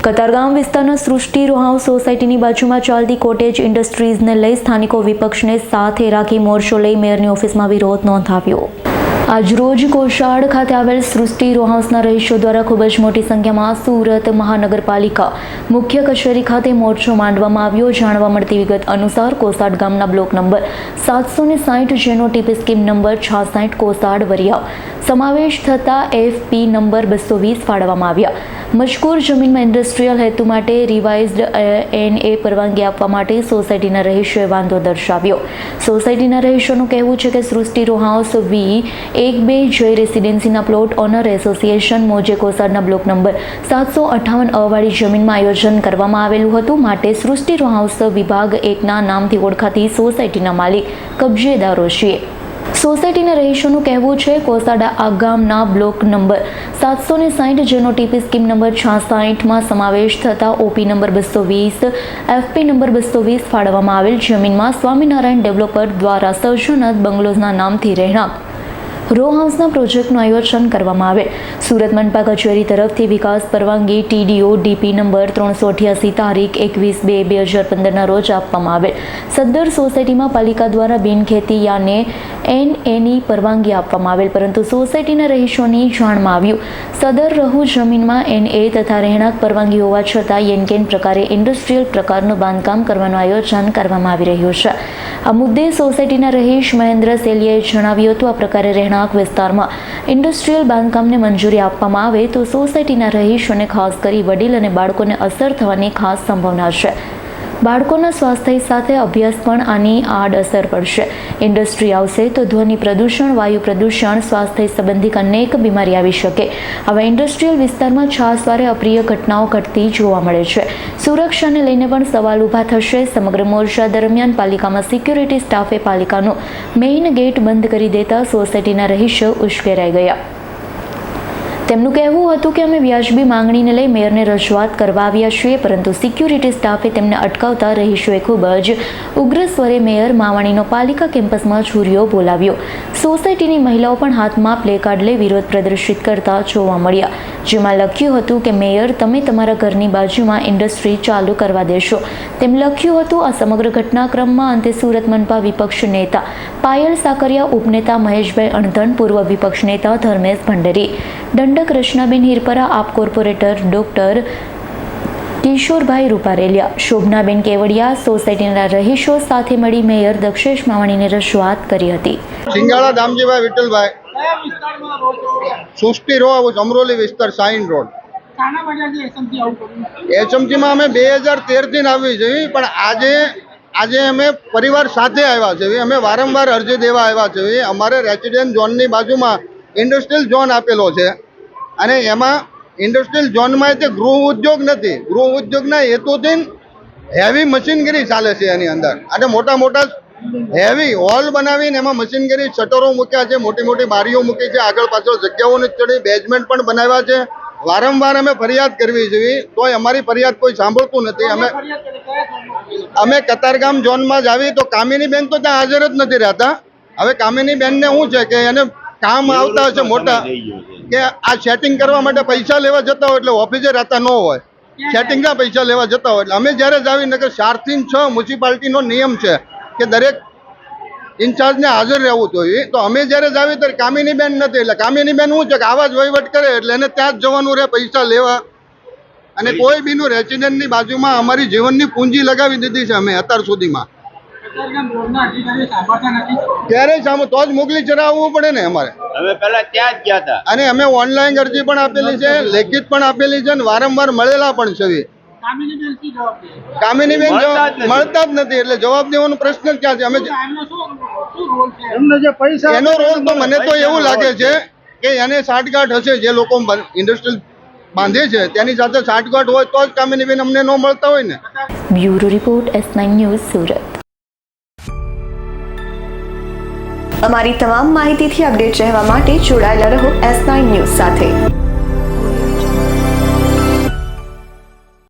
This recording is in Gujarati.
કતારગામ વિસ્તારના સૃષ્ટિ રો હાઉસ સોસાયટીની બાજુમાં ચાલતી કોટેજ ઇન્ડસ્ટ્રીઝને લઈ સ્થાનિકો વિપક્ષને સાથે રાખી મોરચો લઈ મેયરની ઓફિસમાં વિરોધ નોંધાવ્યો। આજરોજ કોશાડ ખાતે આવેલ સૃષ્ટિ રો હાઉસના રહીશો દ્વારા ખૂબ જ મોટી સંખ્યામાં સુરત મહાનગરપાલિકા મુખ્ય કચેરી ખાતે મોરચો માંડવામાં આવ્યો। જાણવા મળતી વિગત અનુસાર કોસાડ ગામના બ્લોક નંબર 760 જેનો TP scheme number 66 Kosad Variyav સમાવેશ થતા એફપી નંબર 220 ફાળવવામાં આવ્યા। મજકૂર જમીનમાં ઇન્ડસ્ટ્રીયલ હેતુ માટે રિવાઇઝડ એનએ પરવાનગી આપવા માટે સોસાયટીના રહીશોએ વાંધો દર્શાવ્યો। સોસાયટીના રહીશોનું કહેવું છે કે સૃષ્ટિ રો હાઉસ V1-2 જય રેસિડેન્સીના પ્લોટ ઓનર એસોસિએશન મોજે કોસાડના બ્લોક નંબર 758 વાળી જમીનમાં આયોજન કરવામાં આવેલું હતું, માટે સૃષ્ટિ રો હાઉસ વિભાગ 1ના નામથી ઓળખાતી સોસાયટીના માલિક કબજેદારો છીએ। સોસાયટીના રહીશોનું કહેવું છે કોસાડા આ ગામના બ્લોક નંબર 760 જેનો ટીપી સ્કીમ નંબર 66માં સમાવેશ થતા ઓપી નંબર 220 એફપી નંબર 220 ફાળવવામાં આવેલ જમીનમાં સ્વામિનારાયણ ડેવલપર દ્વારા સર્જનાથ બંગલોઝના નામથી રહેણાંક રો હાઉસના પ્રોજેક્ટનું આયોજન કરવામાં આવેલ। સુરત મનપા કચેરી તરફથી વિકાસ પરવાનગી TDO DP નંબર 388 તારીખ 21/2/2015ના રોજ આપવામાં આવેલ। સદ્દર સોસાયટીમાં પાલિકા દ્વારા બિનખેતી યાને એનએની પરવાનગી આપવામાં આવેલ, પરંતુ સોસાયટીના રહીશોની જાણમાં આવ્યું સદર રહુ જમીનમાં એનએ તથા રહેણાંક પરવાનગી હોવા છતાં યેનકેન પ્રકારે ઇન્ડસ્ટ્રીયલ પ્રકારનું બાંધકામ કરવાનું આયોજન કરવામાં આવી રહ્યું છે। આ મુદ્દે સોસાયટીના રહીશ મહેન્દ્ર સેલિયાએ જણાવ્યું હતું આ પ્રકારે રહેણાંક વિસ્તારમાં ઇન્ડસ્ટ્રીયલ બાંધકામને મંજૂરી આપવામાં આવે તો સોસાયટીના રહીશોને ખાસ કરી વડીલ અને બાળકોને અસર થવાની ખાસ સંભાવના છે। બાળકોના સ્વાસ્થ્ય સાથે અભ્યાસ પણ આની આડઅસર પડશે। ઇન્ડસ્ટ્રી આવશે તો ધ્વનિ પ્રદૂષણ, વાયુ પ્રદૂષણ, સ્વાસ્થ્ય સંબંધિત અનેક બીમારી આવી શકે। આવા ઇન્ડસ્ટ્રીયલ વિસ્તારમાં છાસવારે અપ્રિય ઘટનાઓ ઘટતી જોવા મળે છે। સુરક્ષાને લઈને પણ સવાલ ઊભા થશે। સમગ્ર મોરચા દરમિયાન પાલિકામાં સિક્યુરિટી સ્ટાફે પાલિકાનો મેઇન ગેટ બંધ કરી દેતા સોસાયટીના રહીશો ઉશ્કેરાઈ ગયા। તેમનું કહેવું હતું કે અમે વ્યાજબી માંગણીને લઈ મેયરને રજૂઆત કરવા આવ્યા છીએ, પરંતુ સિક્યુરિટી સ્ટાફે તેમને અટકાવતા રહીશોએ ખૂબ જ ઉગ્ર સ્વરે મેયર માવાણીનો પાલિકા કેમ્પસમાં છુરીઓ બોલાવ્યો। સોસાયટીની મહિલાઓ પણ હાથમાં પ્લેકાર્ડ લઈ વિરોધ પ્રદર્શિત કરતા જોવા મળ્યા, જેમાં લખ્યું હતું કે મેયર તમે તમારા ઘરની બાજુમાં ઇન્ડસ્ટ્રી ચાલુ કરવા દેશો તેમ લખ્યું હતું। આ સમગ્ર ઘટનાક્રમમાં અંતે સુરત મનપા વિપક્ષ નેતા પાયલ સાકરિયા, ઉપનેતા મહેશભાઈ અણધણ, પૂર્વ વિપક્ષ નેતા ધર્મેશ ભંડેરી, દંડક રચનાબેન હિરપરા, આપ કોર્પોરેટર ડોક્ટર કિશોરભાઈ રૂપારેલિયા, શોભનાબેન કેવડિયા સોસાયટીના રહીશો સાથે મળી મેયર દક્ષેશ માવાણીને રજૂઆત કરી હતી। સિંગાળા દામજીભાઈ વિઠ્ઠલભાઈ, સૃષ્ટિ રો હાઉસ અમરોલી વિસ્તાર સાઈન રોડ। એસએમસીમાં અમે 2013 થી આવી છે, પણ આજે અમે પરિવાર સાથે આવ્યા છે। અમે વારંવાર અરજી દેવા આવ્યા છે। અમારે રેસિડેન્ટ ઝોનની બાજુમાં ઇન્ડસ્ટ્રીયલ ઝોન આપેલો છે અને એમાં ઇન્ડસ્ટ્રીયલ ઝોનમાં તે ગૃહ ઉદ્યોગ નથી। ગૃહ ઉદ્યોગના હેતુથી હેવી મશીનગીરી ચાલે છે એની અંદર, અને મોટા મોટા હેવી હોલ બનાવીને એમાં મશીનગીરી શટરો મૂક્યા છે, મોટી મોટી બારીઓ મૂકી છે, આગળ પાછળ જગ્યાઓ નથી ચડી, બેઝમેન્ટ પણ બનાવ્યા છે। વારંવાર અમે ફરિયાદ કરવી જોઈએ તોય અમારી ફરિયાદ કોઈ સાંભળતું નથી। અમે કતારગામ ઝોનમાં જ આવી તો કામિનીબેન તો ત્યાં હાજર જ નથી રહેતા। હવે કામિનીબેનને શું છે કે એને કામ આવતા હશે મોટા, કે આ સેટિંગ કરવા માટે પૈસા લેવા જતા હોય એટલે ઓફિસે રહેતા ન હોય, સેટિંગના પૈસા લેવા જતા હોય એટલે અમે જ્યારે જ આવીને કે 4 થી 6 મ્યુનિસિપાલિટીનો નિયમ છે કે દરેક ઇન્ચાર્જને હાજર રહેવું જોઈએ, તો અમે જ્યારે જ આવી ત્યારે કામિનીબેન નથી, એટલે કામિનીબેન શું છે કે આવા જ વહીવટ કરે એટલે એને ત્યાં જ જવાનું રહે પૈસા લેવા। અને કોઈ બીનું રેસિડેન્ટની બાજુમાં અમારી જીવનની પૂંજી લગાવી દીધી છે અમે અત્યાર સુધીમાં, ક્યારેય સામે તો જ મોકલી ચડાવવું પડે ને અમારે। અમે પહેલા ત્યાં જ ગયા હતા અને અમે ઓનલાઈન અરજી પણ આપેલી છે, લેખિત પણ આપેલી છે અને વારંવાર મળેલા પણ છે। કામિનીબેન મળતા જ નથી, એટલે જવાબ દેવાનો પ્રશ્ન ક્યાં છે? અમે એનો રોલ તો મને તો એવું લાગે છે કે એને સાઠગાંઠ હશે, જે લોકો ઇન્ડસ્ટ્રીયલ બાંધે છે તેની સાથે સાઠગાંઠ હોય તો જ કામિનીબેન અમને ન મળતા હોય ને। Bureau report S9 news Surat. અમારી તમામ માહિતીથી અપડેટ રહેવા માટે જોડાયેલા રહો S9 ન્યૂઝ સાથે।